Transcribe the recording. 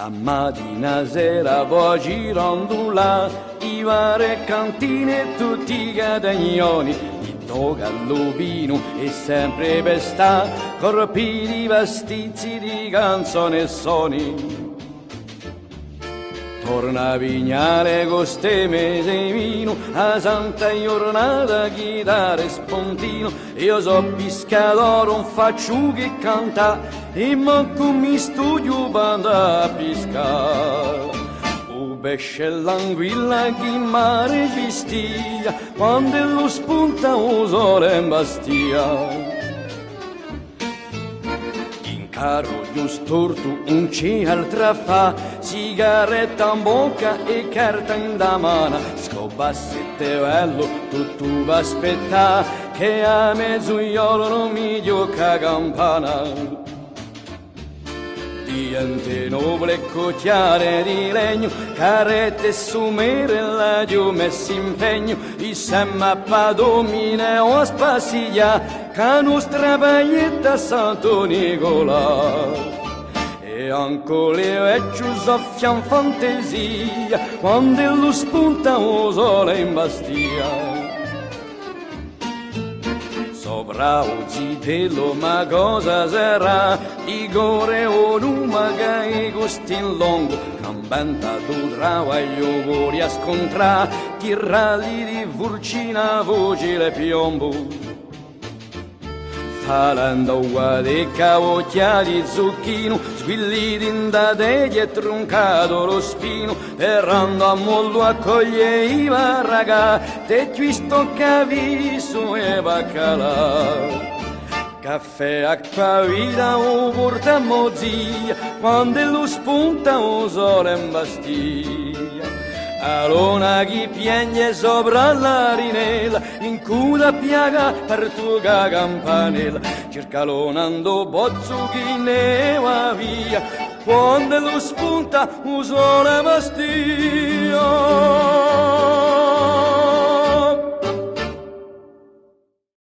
Da mattina sera poi girondola, i vari cantine tutti i catagnoni, di tocca all'upino e sempre per sta, corpi di vestiti di canzoni e soni. Torna a pignare con ste mese vino, a santa giornata chitarra e spuntino, io so pescatore, non faccio che canta, e manco mi studio per andare a pescare. O pesce l'anguilla che in mare ci stia, quando lo spunta o sole in bastia. Caro io storto un c'è altra fa, sigaretta in bocca e carta in da mano, scobassette bello, tutto va aspettare, che a mezzogiorno non mi gioca campana. Diente nobile cocchiare di legno, carrette sumere la giù messi impegno, i semma domine o spasiglia, che nostra baglietta Santo Nicola. E anche le vecchie soffiano fantasia, quando lo spunta o sole in bastia. Sopra un zitello ma cosa sarà, di gore o luma che i gusti in lungo, cambenta tu travaglio vuoi a scontrare, tirali di vulcina voce le piombo. Falando uguali cavocchiali di zucchino, squilliti in da teglia e troncato lo spino, errando a mollo accoglie i varragà, te sto caviso e baccalà. Caffè, acqua, vita o porta mozzia, quando lo spunta o sole in bastiglia. A luna che piange sopra l'arinella, in cura piaga per tua campanella, cerca l'onando bozzo che ne va via, quando lo spunta o sole in bastiglia.